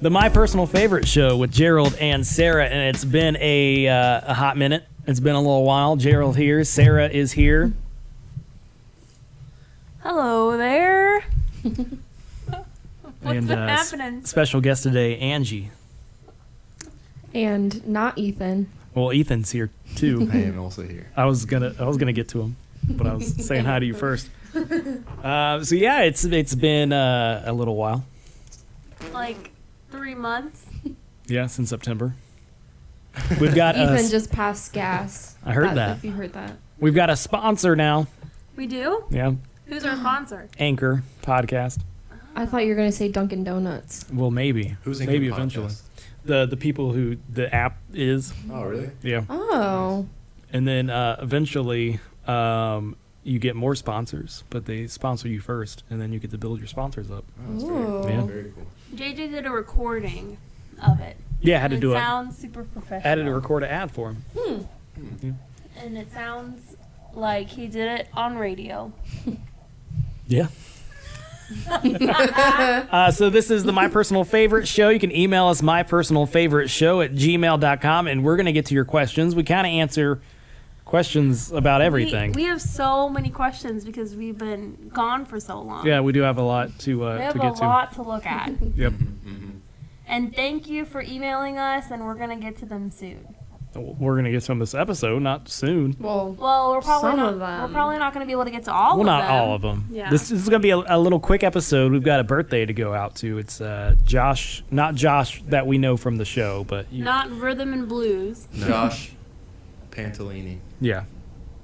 The My Personal Favorite Show with Gerald and Sara, and it's been a hot minute. It's been a little while. Gerald here. Sara is here. Hello there. What's And happening? Special guest today, Angie. And not Ethan. Well, Ethan's here too. I am also here. I was gonna get to him, but I was saying hi to you first. So yeah, it's been a little while. Like 3 months. Yeah, since September. We've got Ethan just passed gas. I heard that. If you heard that. We've got a sponsor now. We do? Yeah, Who's our sponsor? Anchor podcast. I thought you were going to say Dunkin' Donuts. Well, maybe. Who's in maybe your eventually. podcast? The people who the app is. Oh, really? Yeah. Oh. And then eventually you get more sponsors, but they sponsor you first, and then you get to build your sponsors up. Oh, that's Ooh. very, Yeah. very cool. JJ did a recording of it. Yeah, I had to And do it it. sounds super professional. I had to record an ad for him. And it sounds like he did it on radio. Yeah. So this is the My Personal Favorite Show. You can email us mypersonalfavoriteshow@gmail.com, and we're going to get to your questions. We kind of answer questions about everything. We have so many questions because we've been gone for so long. Yeah, we do have a lot to We have to a get to. lot to look at. Yep. And thank you for emailing us, and we're going to get to them soon. We're going to get some this episode, not soon. Well, Well, we're probably Some not. of them. We're probably not going to be able to get to all Well, of them. not all of them. Yeah. This is going to be a little quick episode. We've got a birthday to go out to. It's Josh, not Josh that we know from the show, but Not rhythm and blues. Josh Pantalini. yeah,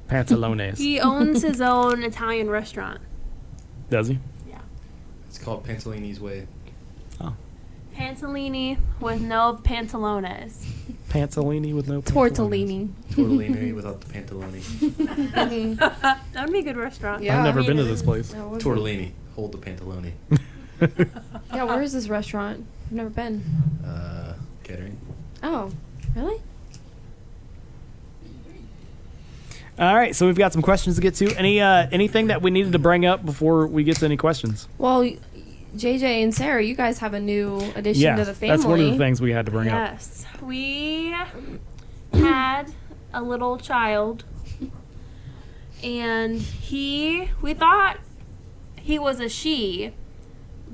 Pantalones. He owns his own Italian restaurant. Does he? It's called Pantalini's Way. Pantalini with no pantalones. Pantalini with no tortellini. Tortellini without the pantaloni. That would be a good restaurant. Yeah. I've never I been to mean, this place. No, it wasn't. Tortellini. Hold the pantaloni. Yeah, where is this restaurant? I've never been. Kettering. Oh, really? All right, so we've got some questions to get to. Anything that we needed to bring up before we get to any questions? Well, JJ and Sara, you guys have a new addition Yeah, to the family. that's one of the things we had to bring up. Yes. We had a little child, and we thought he was a she,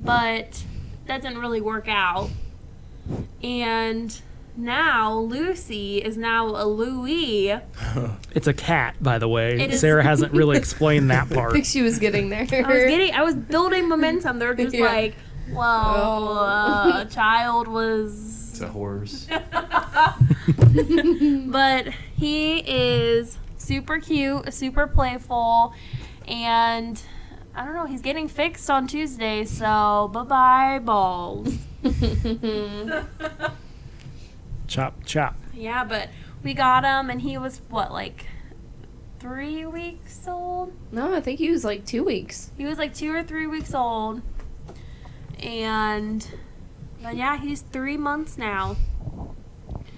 but that didn't really work out. And now Lucy is now a Louie. It's a cat, by the way. It is- Sara hasn't really explained that I part. think she was getting there. I was building momentum. They're just Yeah. like, well, a child was, It's a horse. but he is super cute, super playful, and I don't know, he's getting fixed on Tuesday, so bye-bye balls. Chop, chop. Yeah, but we got him, and he was, what, like 3 weeks old? No, I think he was like 2 weeks. He was like 2 or 3 weeks old. But yeah, he's 3 months now.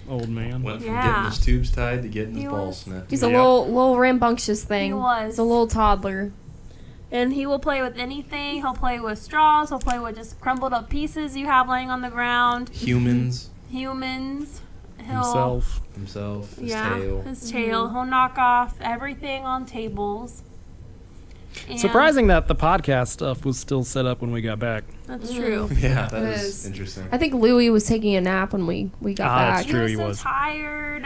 Old man. Went from Yeah. getting his tubes tied to getting his He balls was- snipped. He's a Yeah. little rambunctious thing. He was. He's a little toddler. And he will play with anything. He'll play with straws. He'll play with just crumbled up pieces you have laying on the ground. Humans. Humans. Himself. His Yeah, tail. his tail. He'll knock off everything on tables. And Surprising that the podcast stuff was still set up when we got back. That's true. Yeah, that It is is. interesting. I think Louie was taking a nap when we got Ah, back. that's true. He he was was. so tired.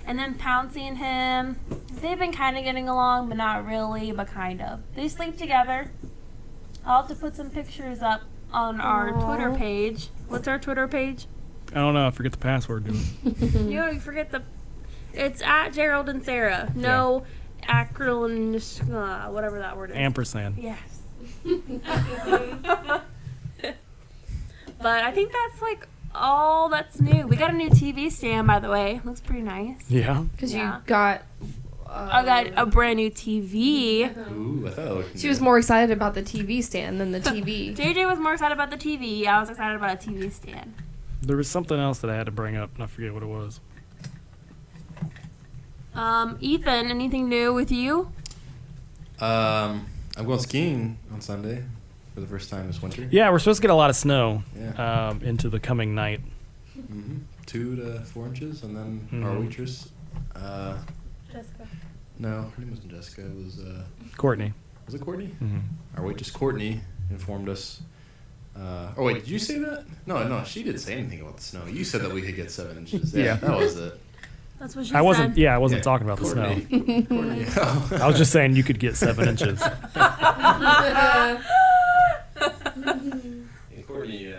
And then Pouncey and him, they've been kind of getting along, but not really, but kind of. They sleep together. I'll have to put some pictures up on our Aw. Twitter page. What's our Twitter page? I don't know. I forget the password to it. You forget it's at Gerald and Sara. No acronym, whatever that word is. Ampersand. Yes. But I think that's like all that's new. We got a new TV stand, by the way. Looks pretty nice. Yeah. Because Yeah. you got... I got a brand new TV. Ooh, I thought it looked She was good. more excited about the TV stand than the TV. JJ was more excited about the TV. I was excited about a TV stand. There was something else that I had to bring up, and I forget what it was. Ethan, anything new with you? I'm going skiing on Sunday. for the first time this winter. Yeah, we're supposed to get a lot of snow Yeah. into the coming night. 2 to 4 inches, and then our Mhm. waitress. Jessica. No, her name wasn't Jessica. It was Courtney. was it Courtney? Mm-hmm. Our waitress Courtney informed us. Oh wait, did you say that? No, she didn't say anything about the snow. You said that we could get 7 inches. Yeah, Yeah. that was it. That's what she I wasn't. said. Yeah, I wasn't Yeah, talking about the snow. Courtney. Courtney. I was just saying you could get 7 inches. Yeah, Courtney,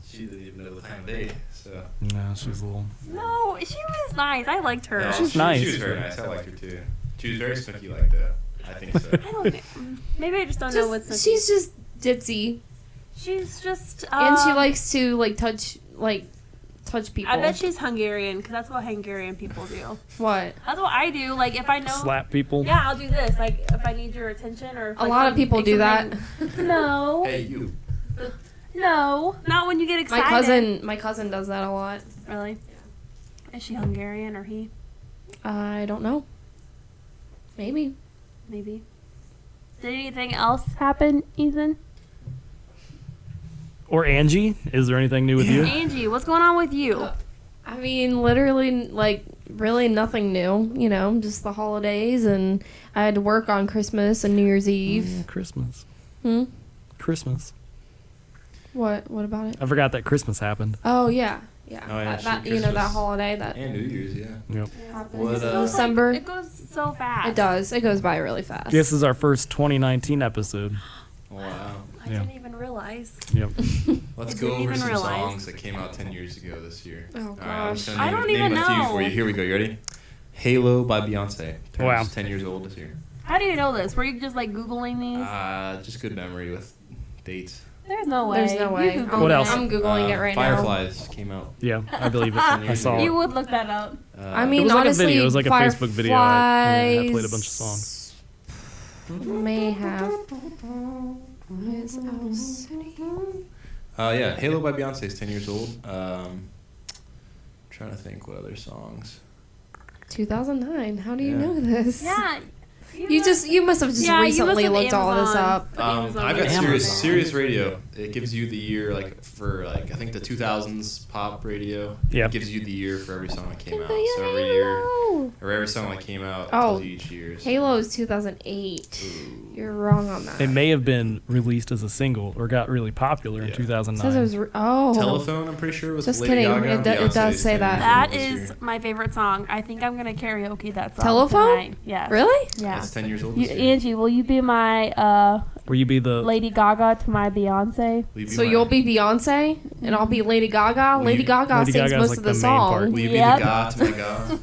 she didn't even know the time of day, so. No, she's a little. No, she was nice. I liked her. No, She's she nice. was very nice. I liked her too. She was very snooky like that. I think so. I don't know. Maybe I just don't know what's. She's just ditzy, She's just. and she likes to touch people. I bet she's Hungarian because that's what Hungarian people do. What? That's what I do. Like if I know. Slap people. Yeah, I'll do this. Like if I need your attention or. If, A like, lot of people do that. No. Hey, you. No. Not when you get excited. My cousin does that a lot. Really? Is she Hungarian or he? I don't know. Maybe. Maybe. Did anything else happen, Ethan? Or Angie? Is there anything new with you? Angie, what's going on with you? I mean, literally, really nothing new. You know, just the holidays, and I had to work on Christmas and New Year's Eve. Christmas. Christmas. What about it? I forgot that Christmas happened. Oh yeah. Yeah. Oh, yeah, that sure, you know, that Christmas. holiday that And New Year's, yeah. Yep. happens What, in uh, December. It goes so fast. It does. It goes by really fast. This is our first 2019 episode. Wow. I Yeah. didn't even realize. Yep. Let's I go didn't over even some realize. songs that came out 10 years ago this year. Oh, All right, I'm just gosh. gonna I don't name even a few know. for you. Here we go. You ready? Halo by Beyonce. Wow. 10 years old this year. How do you know this? Were you just like Googling these? Just good memory with dates. There's no way. There's no way. You Googled What else? I'm googling it right Fireflies came out. Yeah, I believe it. 10 I years saw ago. it. You would look that up. I It mean, was like a honestly, video. It was like a Facebook video. I played a bunch of Fireflies May have. Is Owl City? Yeah, Halo by Beyonce is 10 years old. Trying to think what other songs. 2009. How do you Yeah. know this? Yeah. You must have just Yeah, you recently must have looked all this Amazon. up. Amazon I've got Music. Sirius Radio. It gives you the year I think the 2000s pop radio. Yeah. It gives you the year for every song that came out. So every year or every song that came out tells you each year. So. Halo is 2008. Ooh. You're wrong on that. It may have been released as a single or got really popular in Yeah. 2009. It says it was Telephone, I'm pretty sure was Just Lady kidding. Gaga. It does Beyonce's say 10 that. years That old this is year. my favorite song. I think I'm gonna karaoke that song. Telephone? Tonight. Yeah. Really? Yeah. That's 10 years old this year. Angie, will you be my Will you be the Lady Gaga to my Beyonce? Will you So my- you'll be Beyonce, and I'll be Lady Gaga. Will Lady you- Gaga Lady sings Gaga's most like of the the main part. song. Will you be Yep. the God to my God?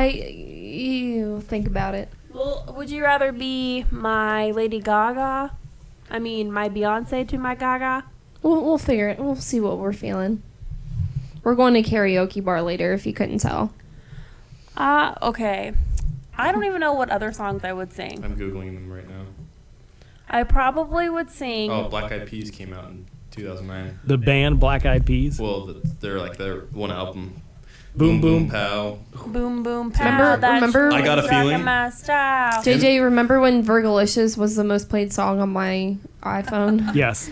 You think about it. Well, would you rather be my Lady Gaga? I mean, my Beyonce to my Gaga? We'll figure it. We'll see what we're feeling. We're going to karaoke bar later, if you couldn't tell. Okay. I don't even know what other songs I would sing. I'm Googling them right now. I probably would sing. Oh, Black Eyed Peas came out in 2009. the band Black Eyed Peas? Well, they're like their one album. Boom Boom. Pow. Boom Boom Pow. Remember- I Got a Feeling? My style. JJ, remember when Virgilicious was the most played song on my iPhone? Yes.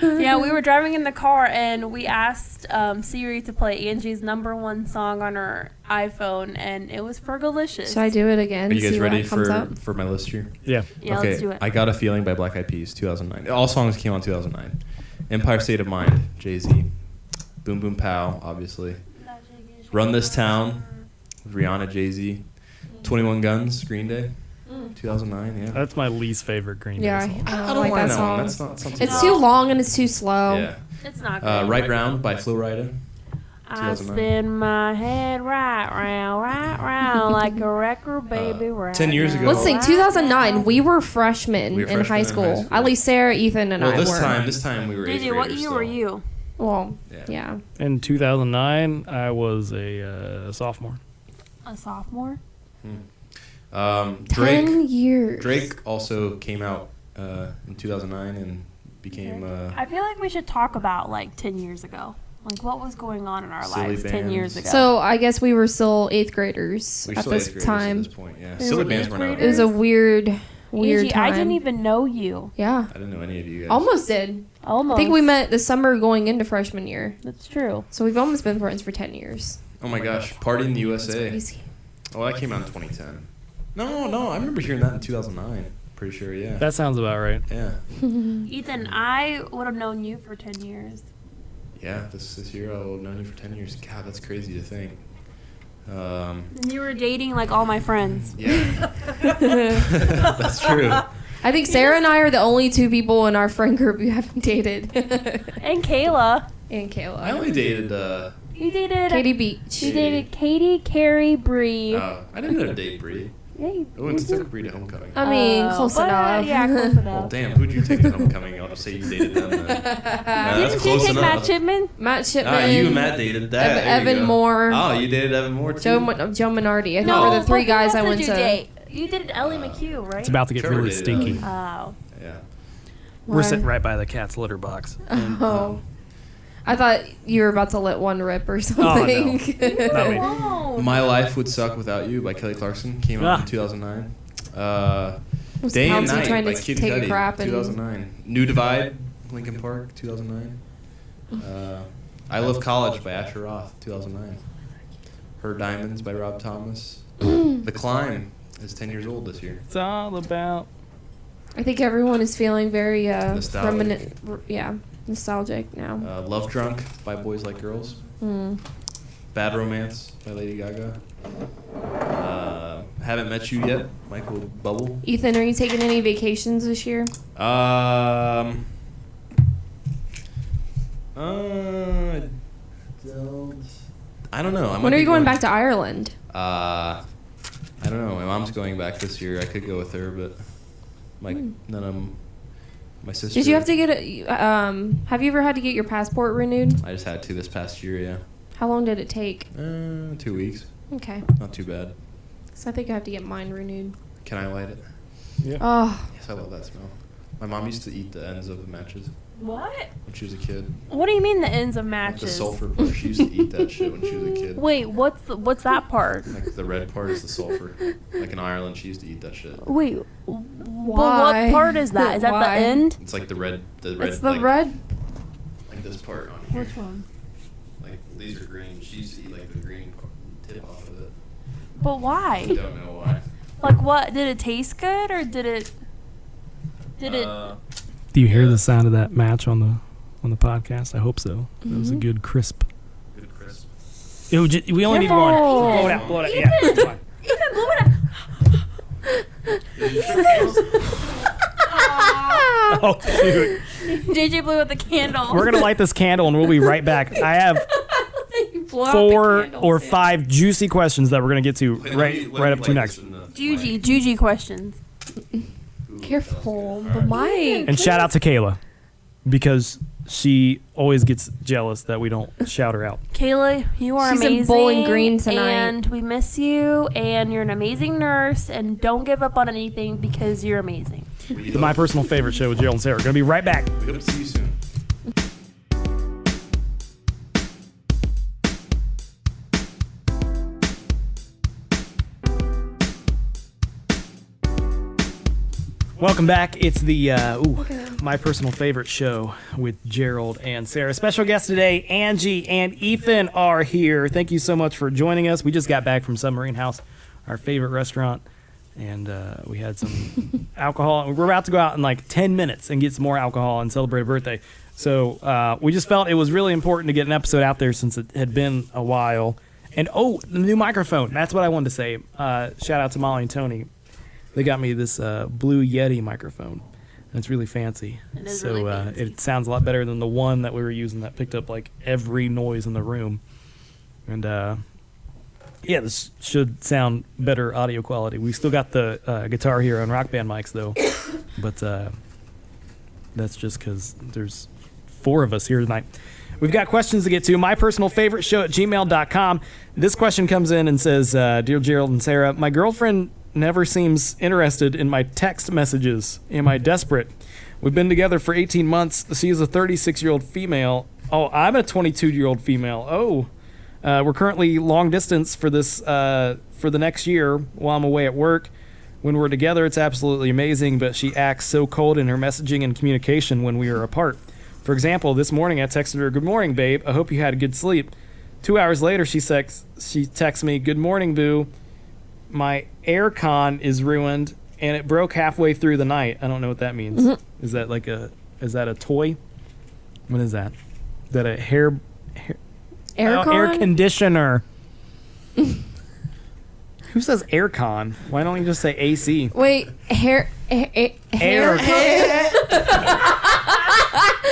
Yeah, we were driving in the car and we asked Siri to play Angie's #1 song on her iPhone, and it was Fergalicious. Should I do it again? Are you guys see what ready comes up? for my list here? Yeah. Yeah, okay. let's do it. I Got a Feeling by Black Eyed Peas, 2009. All songs came out in 2009. Empire State of Mind, Jay-Z. Boom Boom Pow, obviously. Run This Town, Rihanna, Jay-Z. 21 Guns, Green Day, 2009, yeah. That's my least favorite Green Day Yeah, song. I don't like that mind song. one. That's not something. It's too long and it's too slow. Yeah. It's not good. Right Round by Flo Rida. I 2009. spin my head right round like a record, baby. Right 10 years ago. Let's think. 2009. We were freshmen, We were in freshmen high in school. high school. At least Sarah, Ethan, and Well, I were. this time we were eighth JJ, what graders year were still. you? Well, Yeah. yeah. In 2009, I was a sophomore. A sophomore? Drake. 10 years. Drake also came out in 2009 and became I feel like we should talk about like 10 years ago. Like what was going on in our Silly lives 10 bands. years ago? So I guess we were still 8th graders we at still this eighth graders time. at this point. Yeah, They silly were bands eighth weren't out. It was a weird weird Angie, time. I didn't even know you. Yeah. I didn't know any of you guys. Almost did. Almost. I think we met the summer going into freshman year. That's true. So we've almost been friends for 10 years. Oh my gosh, Party in the That's USA. crazy. Oh, that came out in 2010. No, I remember hearing that in 2009. Pretty sure, yeah. That sounds about right. Yeah. Ethan, I would have known you for 10 years. Yeah, this year I'll have known you for 10 years. God, that's crazy to think. And you were dating like all my friends. Yeah. That's true. I think Sarah and I are the only 2 people in our friend group who haven't dated. And Kayla. And Kayla. I only dated, You dated Katie Beach. You dated Katie, Carrie, Bree. I didn't know date Bree. Yeah, I went to take Bree to homecoming. I mean, close but, enough. Yeah, close Well, enough. damn, who'd you take to homecoming? I'll just say you dated them then. That's Didn't you close take enough. Matt Chipman? Matt Shipman. Ah, you and Matt dated that. There you Evan go. Moore. Oh, you dated Evan Moore too? Joe Minardi. I think were the 3 but guys who I else went did to. you date? You dated Ellie McHugh, right? It's about to get Trevor really dated stinky. Oh. Yeah. We're sitting right by the cat's litter box. And, Oh. I thought you were about to let one rip or something. Not me. Whoa. My Life Would Suck Without You by Kelly Clarkson came out in 2009. Was Day and Pouncy Night trying by to Kid take a Cudi, crap and 2009. New Divide, Linkin Park, 2009. I Love College by Asher Roth, 2009. Her Diamonds by Rob Thomas. The Climb is 10 years old this year. It's all about. I think everyone is feeling very Nostalgic. nostalgic now. Love Drunk by Boys Like Girls. Bad Romance by Lady Gaga. Haven't Met You Yet, Michael Bublé. Ethan, are you taking any vacations this year? I don't know. When are you going back to Ireland? I don't know. My mom's going back this year. I could go with her, but none of my sister. Did you have to get have you ever had to get your passport renewed? I just had to this past year. Yeah. How long did it take? 2 weeks. Okay. Not too bad. So I think I have to get mine renewed. Can I light it? Oh, Yes, I love that smell. My mom used to eat the ends of the matches What? when she was a kid. What do you mean the ends of Like matches? the sulfur part. She used to eat that shit when she was a kid. Wait, what's that part? Like the red part is the sulfur. Like in Ireland, she used to eat that shit. Wait, but Why? what part is that? Is that the Why? end? It's like the red. it's the like, red. Like this part on here. Which one? Like these are green. She used to eat like the green tip off of it. But I why? don't know why. Like what? Did it taste good or did it? Do you hear the sound of that match on the podcast? I hope so. That was a good crisp. Good crisp. We only need one. Careful. Blow it out. Blow it out. Yeah, it's fine. Ethan, blow it Oh shoot! JJ blew out the candle. We're gonna light this candle and we'll be right back. I have You blow out the 4 candles, or yeah. 5 juicy questions that we're gonna get to right up to next. Juji questions. Careful, the mic. And shout out to Kayla because she always gets jealous that we don't shout her out. Kayla, you are She's in amazing. Bowling Green tonight. And we miss you. And you're an amazing nurse. And don't give up on anything because you're amazing. My personal favorite show with Gerald and Sara. Gonna be right back. We hope to see you soon. Welcome back. It's the my personal favorite show with Gerald and Sara. Special guests today, Angie and Ethan are here. Thank you so much for joining us. We just got back from Submarine House, our favorite restaurant, and we had some alcohol. We're about to go out in like 10 minutes and get some more alcohol and celebrate a birthday. So we just felt it was really important to get an episode out there since it had been a while. And the new microphone. That's what I wanted to say. Shout out to Molly and Tony. They got me this Blue Yeti microphone. And it's really fancy. It is so really fancy. It sounds a lot better than the one that we were using that picked up like every noise in the room. And this should sound better audio quality. We still got the Guitar Hero and Rock Band mics though. But that's just because there's 4 of us here tonight. We've got questions to get to. My personal favorite show at gmail.com. This question comes in and says, Dear Gerald and Sara, my girlfriend never seems interested in my text messages. Am I desperate? We've been together for 18 months. She is a 36-year-old female. Oh, I'm a 22-year-old female. Oh, we're currently long distance for this for the next year while I'm away at work. When we're together, it's absolutely amazing, but she acts so cold in her messaging and communication when we are apart. For example, this morning I texted her, "Good morning, babe. I hope you had a good sleep." 2 hours later, she texts me, "Good morning, boo. My air con is ruined, and it broke halfway through the night." I don't know what that means. Mm-hmm. Is that a toy? What is that? Is that a air conditioner? Who says air con? Why don't you just say AC? Wait, hair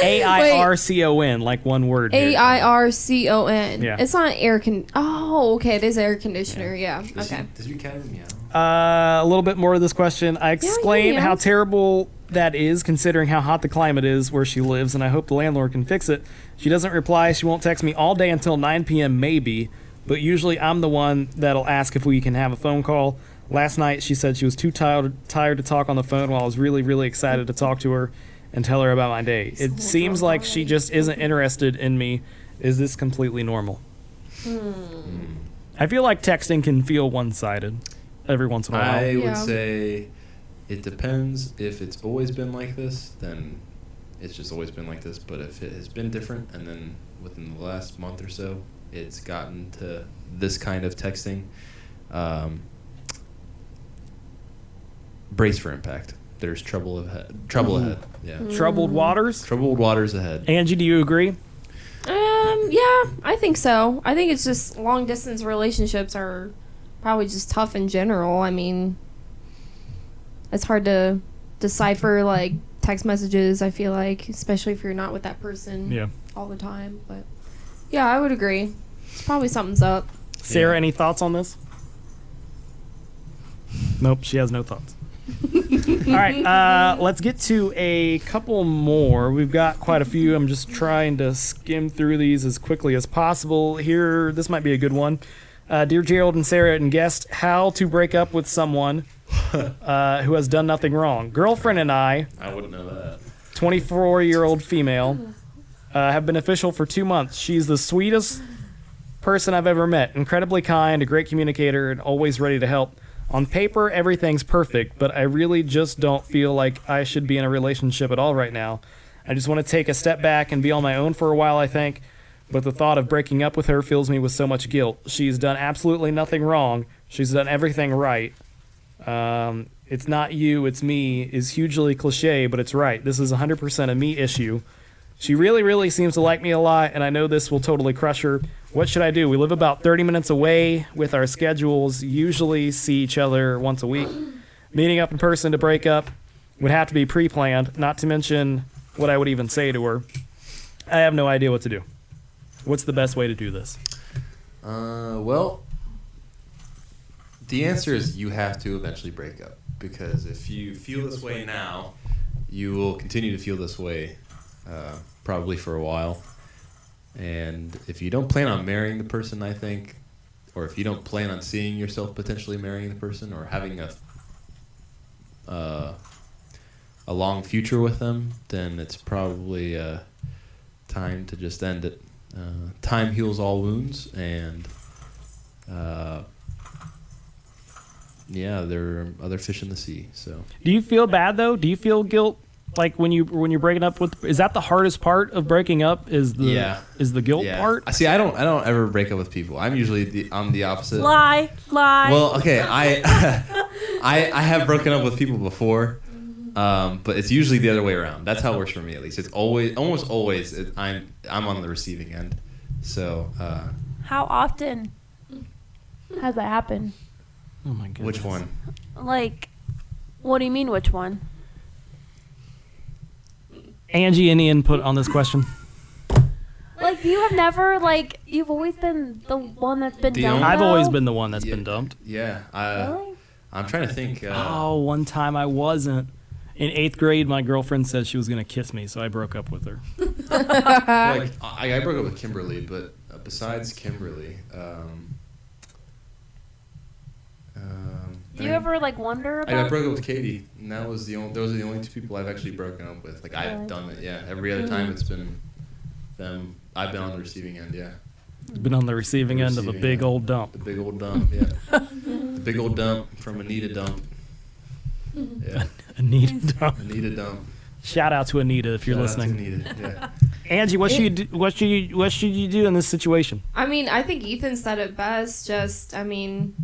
AIRCON, like one word. AIRCON. Yeah. It's not air con. Oh, okay. It is air conditioner. Yeah. Okay. Does your cat meow? A little bit more of this question. I explained yeah. how terrible that is, considering how hot the climate is where she lives, and I hope the landlord can fix it. She doesn't reply. She won't text me all day until 9 p.m. maybe, but usually I'm the one that'll ask if we can have a phone call. Last night she said she was too tired to talk on the phone while I was really, really excited to talk to her and tell her about my day. It seems like she just isn't interested in me. Is this completely normal? I feel like texting can feel one-sided every once in a while. I would say it depends. If it's always been like this, then it's just always been like this. But if it has been different, and then within the last month or so, it's gotten to this kind of texting, brace for impact. There's trouble ahead. Yeah. Troubled waters? Troubled waters ahead. Angie, do you agree? Yeah, I think so. I think it's just long distance relationships are probably just tough in general. I mean, it's hard to decipher like text messages, I feel like, especially if you're not with that person all the time. But yeah, I would agree. It's probably something's up. Sarah, any thoughts on this? Nope, she has no thoughts. All right, let's get to a couple more. We've got quite a few. I'm just trying to skim through these as quickly as possible. Here, this might be a good one. Dear Gerald and Sara and guest, how to break up with someone who has done nothing wrong. Girlfriend and I wouldn't know that. 24-year-old female, have been official for 2 months. She's the sweetest person I've ever met. Incredibly kind, a great communicator, and always ready to help. On paper, everything's perfect, but I really just don't feel like I should be in a relationship at all right now. I just want to take a step back and be on my own for a while, I think. But the thought of breaking up with her fills me with so much guilt. She's done absolutely nothing wrong. She's done everything right. It's not you, it's me is hugely cliche, but it's right. This is 100% a me issue. She really, really seems to like me a lot, and I know this will totally crush her. What should I do? We live about 30 minutes away with our schedules, usually see each other once a week. Meeting up in person to break up would have to be pre-planned, not to mention what I would even say to her. I have no idea what to do. What's the best way to do this? Well, the answer is you have to eventually break up, because if you feel this way now, you will continue to feel this way probably for a while. And if you don't plan on marrying the person, I think, or if you don't plan on seeing yourself potentially marrying the person or having a long future with them, then it's probably time to just end it. Time heals all wounds, and there are other fish in the sea. So, do you feel bad though? Do you feel guilt? Like when you're breaking up with, is that the hardest part of breaking up? Is the guilt part? See, I don't ever break up with people. I'm usually I'm the opposite. Lie. Well, okay, I have broken up with people before, but it's usually the other way around. That's how it works for me, at least. It's almost always I'm on the receiving end. So. How often has that happened? Oh my goodness. Which one? Like, what do you mean? Which one? Angie, any input on this question? Like, you have never, like, you've always been the one that's been dumped. I've always been the one that's been dumped. Yeah. Really? I'm trying to think. One time I wasn't. In 8th grade, my girlfriend said she was going to kiss me, so I broke up with her. Like, I broke up with Kimberly, but besides Kimberly, do you ever, like, wonder about... I broke up with Katie, and those are the only 2 people I've actually broken up with. Like, I've done it, yeah. Every other time it's been them. I've been on the receiving end, yeah. Been on the receiving end of a big old dump. The big old dump, yeah. The big old dump from Anita Dump. Yeah. Anita Dump. Anita Dump. Shout out to Anita if you're Shout out to listening. Anita. Yeah. Angie, what should you do in this situation? I mean, I think Ethan said it best. Just, I mean,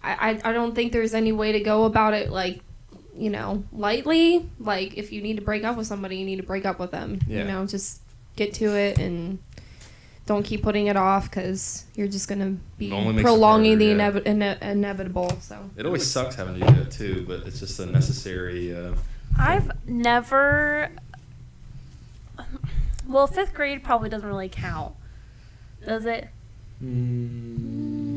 I don't think there's any way to go about it, like, you know, lightly. Like, if you need to break up with somebody, you need to break up with them. Yeah. You know, just get to it and don't keep putting it off because you're just going to be Only makes it prolonging the harder, inevitable. So It always sucks having to do that too, but it's just a necessary. I've never. Well, 5th grade probably doesn't really count, does it?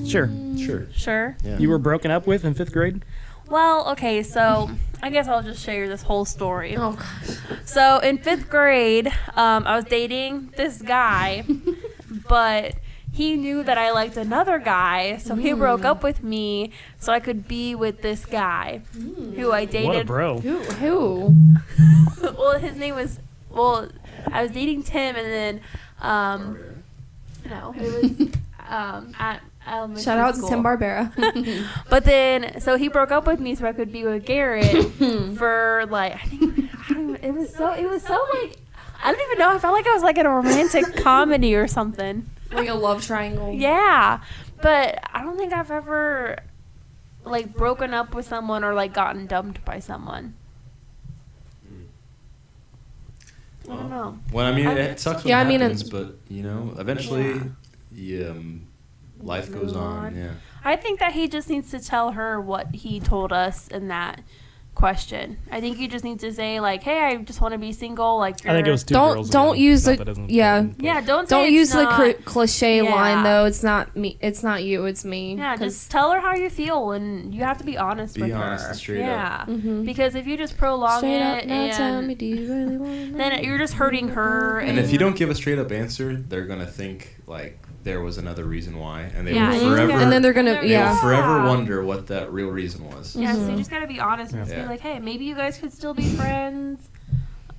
Sure. Sure. Sure. Yeah. You were broken up with in 5th grade? Well, okay, so I guess I'll just share this whole story. oh gosh. So in 5th grade, I was dating this guy, but he knew that I liked another guy, so he broke up with me so I could be with this guy who I dated. What a bro. Who? Well, his name was. Well, I was dating Tim, and then, no, it was at elementary Shout out to school. Tim Barbera. But then, so he broke up with me so I could be with Garrett for like it was so like I don't even know. I felt like I was like in a romantic comedy or something. Like a love triangle. Yeah, but I don't think I've ever like broken up with someone or like gotten dumped by someone. I don't know. Well, I mean, it sucks when Yeah, it I mean, happens, but you know, eventually, life goes on. Yeah. I think that he just needs to tell her what he told us in that question. I think you just need to say like, "Hey, I just want to be single." Like, I think it was 2 Don't- girls. don't again. use Not the- that doesn't- yeah. Yeah, don't say Don't it's use not, the cliche Yeah. line though. It's not me. It's not you. It's me. Yeah, 'Cause- just tell her how you feel, and you have to be honest Be with honest her. and straight yeah, up. Mhm. because if you just prolong Straight up, it, now tell me, and do you really want then you're just hurting her. And if you don't give a straight up answer, they're gonna think like there was another reason why, and they Yeah, will you forever. gotta- And then they're gonna, They they yeah. will forever wonder what that real reason was. Yeah, so Mhm. you just gotta be honest and just Yeah. be like, hey, maybe you guys could still be friends.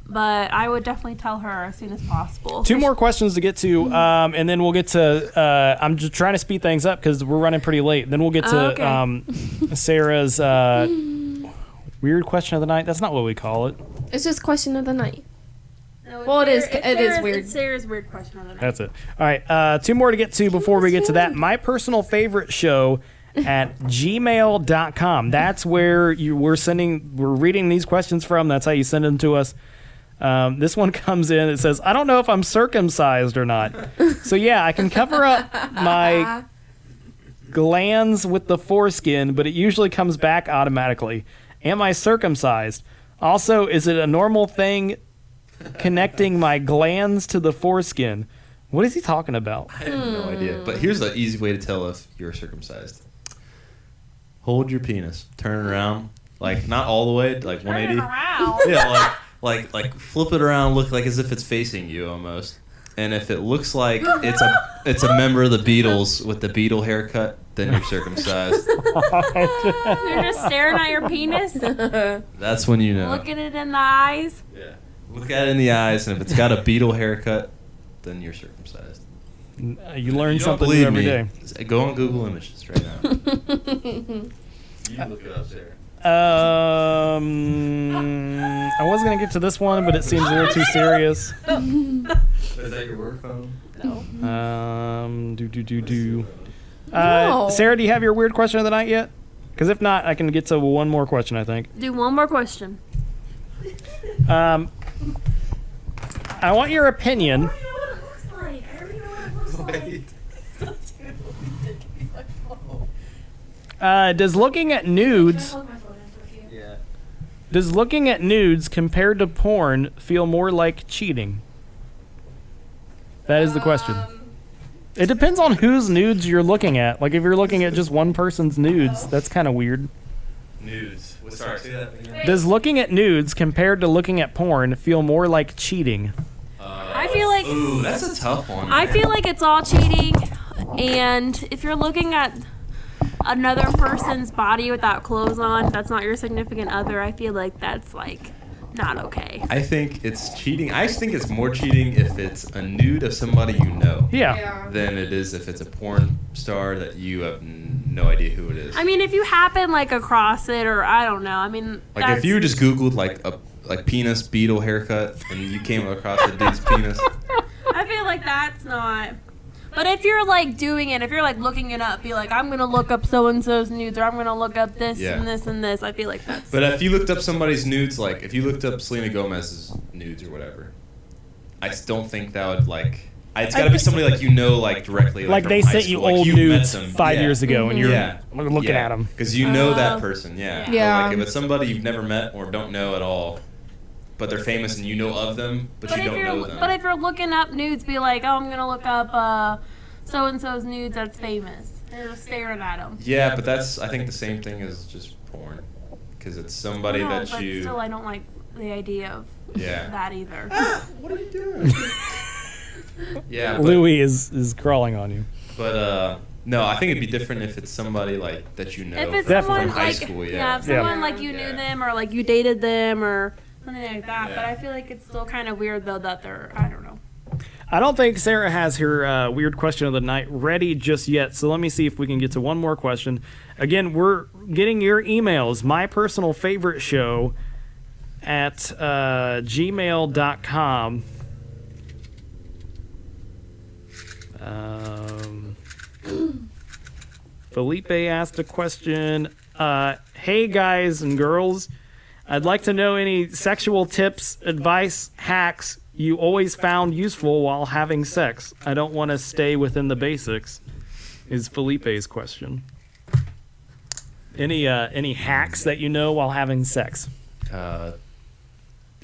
But I would definitely tell her as soon as possible. 2 more questions to get to, and then we'll get to. I'm just trying to speed things up because we're running pretty late. Then we'll get to Okay. Sarah's weird question of the night. That's not what we call it. It's just question of the night. No, Well, it is Sarah's- weird. It's Sarah's weird question on the night. That's it. All right, 2 more to get to before we get to that. My personal favorite show at gmail.com. That's where we're reading these questions from. That's how you send them to us. This one comes in. It says, I don't know if I'm circumcised or not. So, yeah, I can cover up my glands with the foreskin, but it usually comes back automatically. Am I circumcised? Also, is it a normal thing connecting my glands to the foreskin? What is he talking about? I have no idea. But here's the easy way to tell if you're circumcised. Hold your penis. Turn it around. Like, not all the way, like Turn it 180. around. Yeah, like flip it around, look like as if it's facing you almost. And if it looks like it's a member of the Beatles with the Beatle haircut, then you're circumcised. You're just staring at your penis, That's when you know. looking it in the eyes. Yeah. Look at it in the eyes, and if it's got a Beatle haircut, then you're circumcised. You learn You don't something new believe every me, day. go on Google Images right now. You look it up, Sarah. I was gonna get to this one, but it seems a little too serious. Is that your work phone? No. Sarah, do you have your weird question of the night yet? Because if not, I can get to one more question. I think. Do one more question. I want your opinion. Does looking at nudes compared to porn feel more like cheating? That is the question. It depends on whose nudes you're looking at. Like if you're looking at just one person's nudes, that's kind of weird. Nudes. Sorry, say that again. Does looking at nudes compared to looking at porn feel more like cheating? I feel like Ooh, that's a tough one. I feel like it's all cheating, and if you're looking at another person's body without clothes on, that's not your significant other. I feel like that's like not okay. I think it's cheating. I think it's more cheating if it's a nude of somebody you know. Yeah. Than it is if it's a porn star that you have no idea who it is. I mean, if you happen like across it, or I don't know. I mean, Like if you just Googled like penis beetle haircut and you came across a dude's penis. I feel like that's not. But if you're like doing it, if you're like looking it up, be like, I'm gonna look up so and so's nudes, or I'm gonna look up this and this and this. I feel like that's. But if you looked up somebody's nudes, like if you looked up Selena Gomez's nudes or whatever, I just don't think that would like. It's got to be somebody like you know, like directly. Like from they high sent you school. old Like, you've met nudes them. 5 years ago, and you're looking at them because you know that person. Yeah. Yeah. But like if it's somebody you've never met or don't know at all, but they're famous and you know of them, but you don't know them. But if you're looking up nudes, be like, oh, I'm gonna look up so and so's nudes that's famous. And you're just staring at them. Yeah, but that's I think the same thing as just porn, because it's somebody that but you. still, I don't like the idea of that either. What are you doing? Yeah, but, Louie is crawling on you. But no, I think it'd be different if it's somebody like that you know If it's Definitely. someone from high like, school. if someone like you knew them or like you dated them or something like that. Yeah. But I feel like it's still kind of weird though that they're, I don't know. I don't think Sarah has her weird question of the night ready just yet, so let me see if we can get to one more question. Again, we're getting your emails. My personal favorite show at gmail.com. Felipe asked a question. Hey guys and girls, I'd like to know any sexual tips, advice, hacks you always found useful while having sex. I don't want to stay within the basics, is Felipe's question. Any hacks that you know while having sex?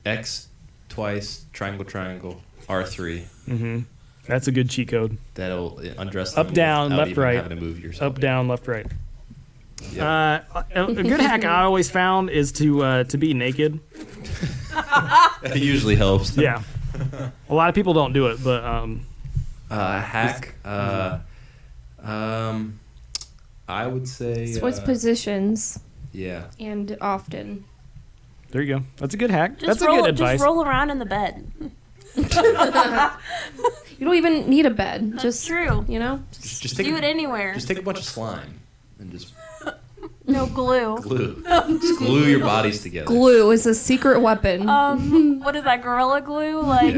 X twice, triangle, R3. Mm-hmm. That's a good cheat code. That'll undress them Up, down, without left, even right. having to move yourself. Up, down, left, right. Yeah. A good hack I always found is to be naked. It usually helps. Yeah. A lot of people don't do it, but hack. I would say. Switch positions Yeah. and often. there you go. That's a good hack. Just That's roll, a good advice. Just roll around in the bed. You don't even need a bed. That's just true. You know. Just take Do it anywhere. Just take a bunch of slime and just No glue. glue. Just glue your bodies together. Glue is a secret weapon. What is that, Gorilla Glue? Like,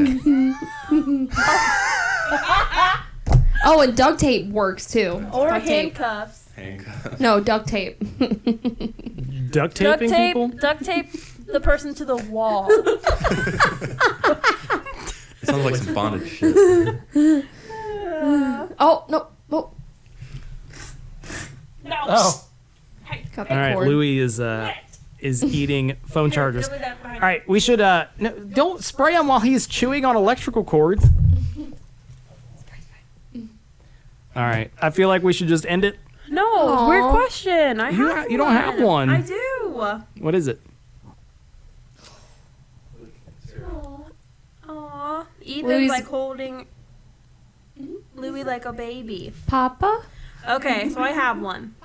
Oh, and duct tape works too. or Duct tape. handcuffs. Handcuffs. No, duct tape. Duct taping people? Duct tape the person to the wall. It sounds like some bondage shit. Oh no! Oh, No. Oh. cut the All right, cord. Louie is eating phone chargers. Here, that behind All right, we should no, don't spray him while he's chewing on electrical cords. All right, I feel like we should just end it. No, Aw. weird question. You don't have one. I do. What is it? Aw. Ethan's Louie's- like holding Louie like a baby. Papa. Okay, so I have one.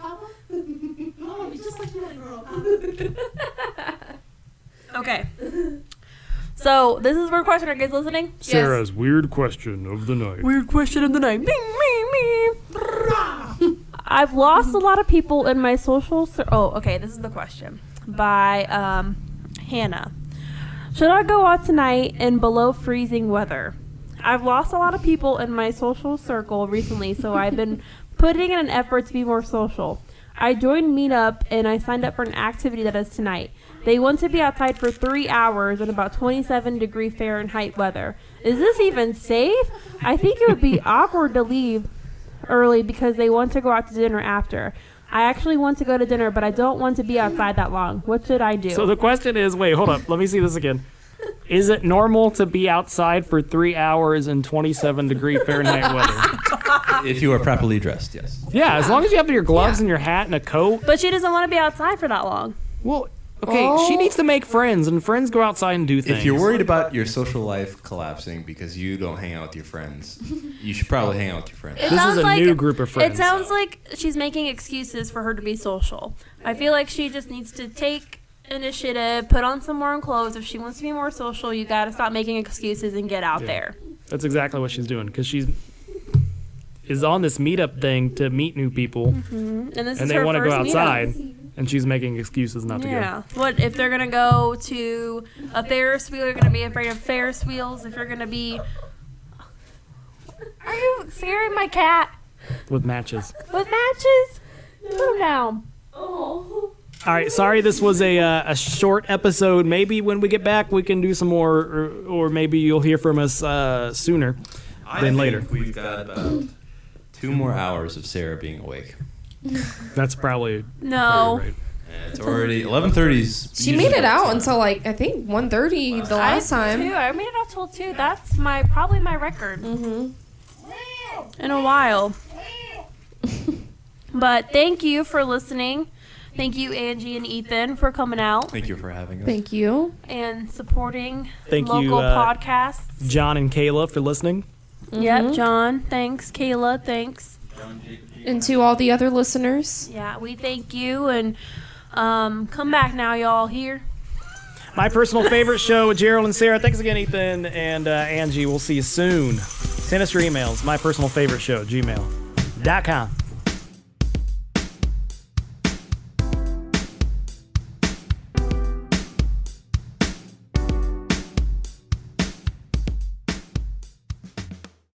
Okay. So this is a weird question. Are you guys listening? Sarah's weird question of the night. Weird question of the night. Bing, me. I've lost a lot of people in my social. Okay. This is the question by Hannah. Should I go out tonight in below freezing weather? I've lost a lot of people in my social circle recently, so I've been putting in an effort to be more social. I joined Meetup and I signed up for an activity that is tonight. They want to be outside for 3 hours in about 27-degree Fahrenheit weather. Is this even safe? I think it would be awkward to leave early because they want to go out to dinner after. I actually want to go to dinner, but I don't want to be outside that long. What should I do? So the question is, wait, hold up. Let me see this again. Is it normal to be outside for 3 hours in 27-degree Fahrenheit weather? If you are properly dressed, yes. Yeah, as long as you have your gloves and your hat and a coat. But she doesn't want to be outside for that long. Well, okay, she needs to make friends, and friends go outside and do things. If you're worried about your social life collapsing because you don't hang out with your friends, you should probably hang out with your friends. It This is sounds a like- new group of friends. It sounds like she's making excuses for her to be social. I feel like she just needs to take initiative, put on some more clothes. If she wants to be more social, you got to stop making excuses and get out there. That's exactly what she's doing because she's is on this meetup thing to meet new people, And this and is they her want to go first outside, meetup. and she's making excuses not to go. Yeah. What if they're gonna go to a Ferris wheel? You're gonna be afraid of Ferris wheels. If you're gonna be, are you scaring my cat With matches. with matches? Put him down. All right, sorry this was a short episode. Maybe when we get back we can do some more, or maybe you'll hear from us sooner than later. We've got about 2 more hours of Sara being awake. That's probably No. right. And it's already 11:30's. She made it out until like I think 1:30 the last time. I made it out till 2. That's probably my record. In a while. But thank you for listening. Thank you, Angie and Ethan, for coming out Thank you for having us. Thank you. and supporting Thank you, local podcasts. John and Kayla for listening. Yep, John. Thanks. Kayla, thanks. And to all the other listeners. Yeah, we thank you. And come back now, y'all. Here. My personal favorite show with Gerald and Sara. Thanks again, Ethan and Angie. We'll see you soon. Send us your emails. My personal favorite show, gmail.com.